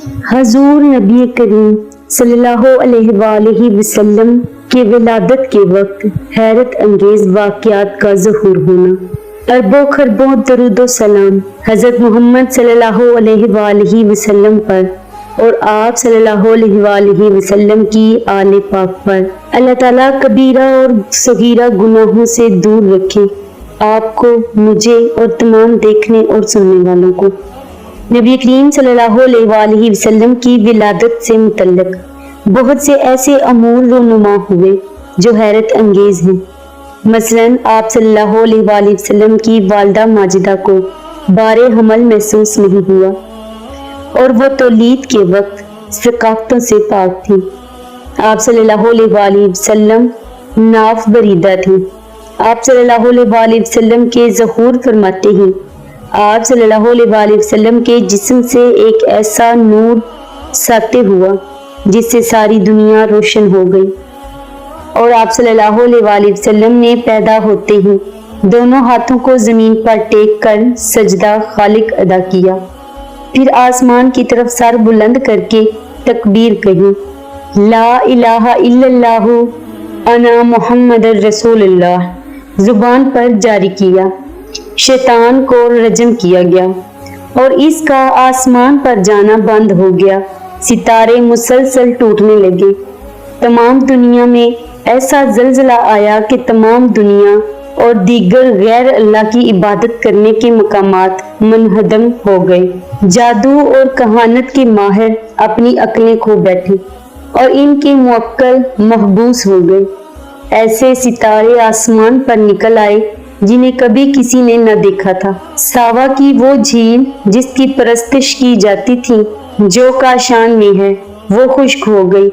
حضور نبی کریم صلی اللہ علیہ وآلہ وسلم کے ولادت کے وقت حیرت انگیز واقعات کا ظہور ہونا۔ اربوں خربوں درود و سلام حضرت محمد صلی اللہ علیہ وآلہ وسلم پر اور آپ صلی اللہ علیہ وآلہ وسلم کی آل پاک پر۔ اللہ تعالیٰ کبیرہ اور صغیرہ گناہوں سے دور رکھے آپ کو، مجھے اور تمام دیکھنے اور سننے والوں کو۔ نبی کریم صلی اللہ علیہ وآلہ وسلم کی ولادت سے متعلق بہت سے ایسے امور رونما ہوئے جو حیرت انگیز ہیں۔ مثلاً آپ صلی اللہ علیہ وآلہ وسلم کی والدہ ماجدہ کو بار حمل محسوس نہیں ہوا اور وہ تولید کے وقت ثقافتوں سے پاک تھی۔ آپ صلی اللہ علیہ وآلہ وسلم ناف بریدہ تھیں۔ آپ صلی اللہ علیہ وآلہ وسلم کے ظہور فرماتے ہیں، آپ صلی اللہ علیہ وآلہ وسلم کے جسم سے ایک ایسا نور ساطع ہوا جس سے ساری دنیا روشن ہو گئی، اور آپ صلی اللہ علیہ وآلہ وسلم نے پیدا ہوتے ہی دونوں ہاتھوں کو زمین پر ٹیک کر سجدہ خالق ادا کیا، پھر آسمان کی طرف سر بلند کر کے تکبیر کہی، لا الہ الا اللہ انا محمد رسول اللہ زبان پر جاری کیا۔ شیطان کو رجم کیا گیا اور اس کا آسمان پر جانا بند ہو گیا، ستارے مسلسل ٹوٹنے لگے، تمام دنیا میں ایسا زلزلہ آیا کہ تمام دنیا اور دیگر غیر اللہ کی عبادت کرنے کے مقامات منہدم ہو گئے۔ جادو اور کہانت کے ماہر اپنی عقلیں کھو بیٹھے اور ان کے موکل محبوس ہو گئے۔ ایسے ستارے آسمان پر نکل آئے جنہیں کبھی کسی نے نہ دیکھا تھا۔ ساوا کی وہ جھیل جس کی پرستش کی جاتی تھی، جو کاشان میں ہے، وہ خشک ہو گئی۔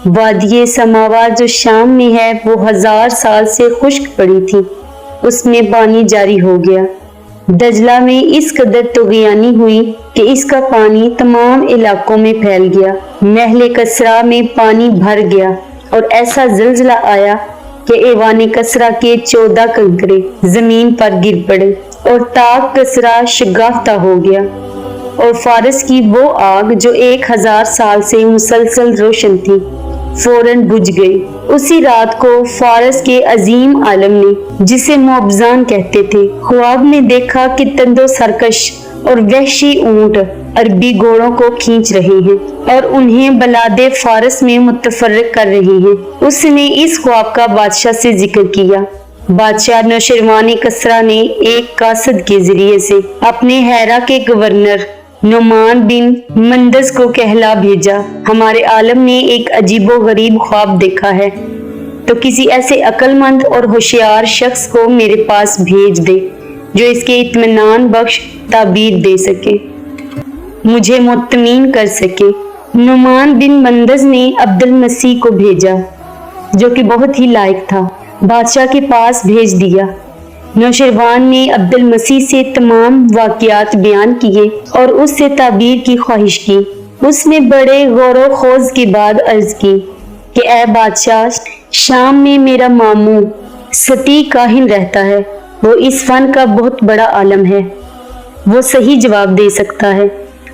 وادی سماوات جو شام میں ہے، وہ 1000 سال سے خشک پڑی تھی، اس میں پانی جاری ہو گیا۔ دجلہ میں اس قدر طغیانی ہوئی کہ اس کا پانی تمام علاقوں میں پھیل گیا۔ محل کسرا میں پانی بھر گیا اور ایسا زلزلہ آیا کہ ایوان کسرا کے 14 کنکرے زمین پر گر پڑے اور تاغ کسرا شگافتہ ہو گیا، اور فارس کی وہ آگ جو 1000 سال سے مسلسل روشن تھی فوراً بجھ گئی۔ اسی رات کو فارس کے عظیم عالم نے، جسے موبزان کہتے تھے، خواب میں دیکھا کہ تندو سرکش اور وحشی اونٹ عربی گھوڑوں کو کھینچ رہے ہیں اور انہیں بلاد فارس میں متفرق کر رہے ہیں۔ اس نے اس خواب کا بادشاہ سے ذکر کیا۔ بادشاہ نوشروان کسرا نے ایک قاصد کے ذریعے سے اپنے ہیرا کے گورنر نعمان بن مندز کو کہلا بھیجا، ہمارے عالم نے ایک عجیب و غریب خواب دیکھا ہے، تو کسی ایسے عقل مند اور ہوشیار شخص کو میرے پاس بھیج دے جو اس کے اطمینان بخش تعبیر دے سکے، مجھے مطمئن کر سکے۔ نعمان بن مندز نے عبد المسیح کو بھیجا جو کہ بہت ہی لائق تھا، بادشاہ کے پاس بھیج دیا۔ نوشروان نے عبد المسیح سے تمام واقعات بیان کیے اور اس سے تعبیر کی خواہش کی۔ اس نے بڑے غور و خوض کے بعد عرض کی کہ اے بادشاہ، شام میں میرا ماموں ستی کاہن رہتا ہے، وہ اس فن کا بہت بڑا عالم ہے، وہ صحیح جواب دے سکتا ہے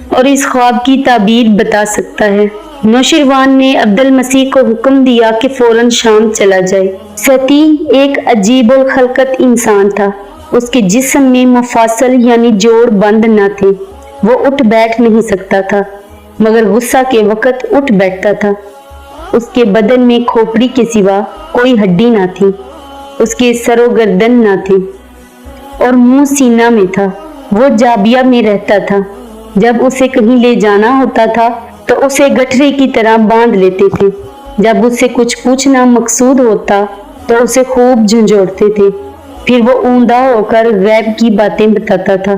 اور اس خواب کی تعبیر بتا سکتا ہے۔ نوشروان نے عبد المسیح کو حکم دیا کہ فوراً شام چلا جائے۔ ستی ایک عجیب الخلقت انسان تھا، اس کے جسم میں مفاصل یعنی جوڑ بند نہ تھے، وہ اٹھ بیٹھ نہیں سکتا تھا مگر غصہ کے وقت اٹھ بیٹھتا تھا۔ اس کے بدن میں کھوپڑی کے سوا کوئی ہڈی نہ تھی، اس کے سر و گردن نہ تھی اور منہ سینہ میں تھا۔ وہ جابیہ میں رہتا تھا، جب اسے کہیں لے جانا ہوتا تھا تو اسے گٹھری کی طرح باندھ لیتے تھے، جب اس سے کچھ پوچھنا مقصود ہوتا تو اسے خوب جھنجھوڑتے تھے، پھر وہ اوندا ہو کر غیب کی باتیں بتاتا تھا۔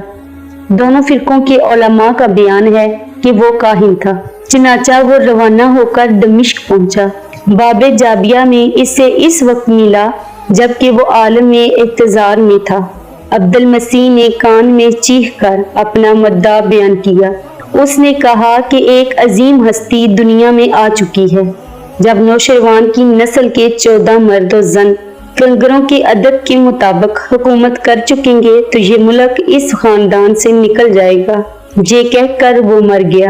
دونوں فرقوں کے علماء کا بیان ہے کہ وہ کاہن تھا۔ چنانچہ وہ روانہ ہو کر دمشق پہنچا۔ باب جابیہ میں اس سے اس وقت ملا جبکہ وہ عالم اعتذار میں تھا۔ عبد المسیح نے کان میں چیخ کر اپنا مدعا بیان کیا۔ اس نے کہا کہ ایک عظیم ہستی دنیا میں آ چکی ہے۔ جب نوشروان کی نسل کے 14 مرد و زن کنگروں کے عدد کے مطابق حکومت کر چکیں گے تو یہ ملک اس خاندان سے نکل جائے گا۔ یہ کہہ کر وہ مر گیا۔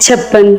56।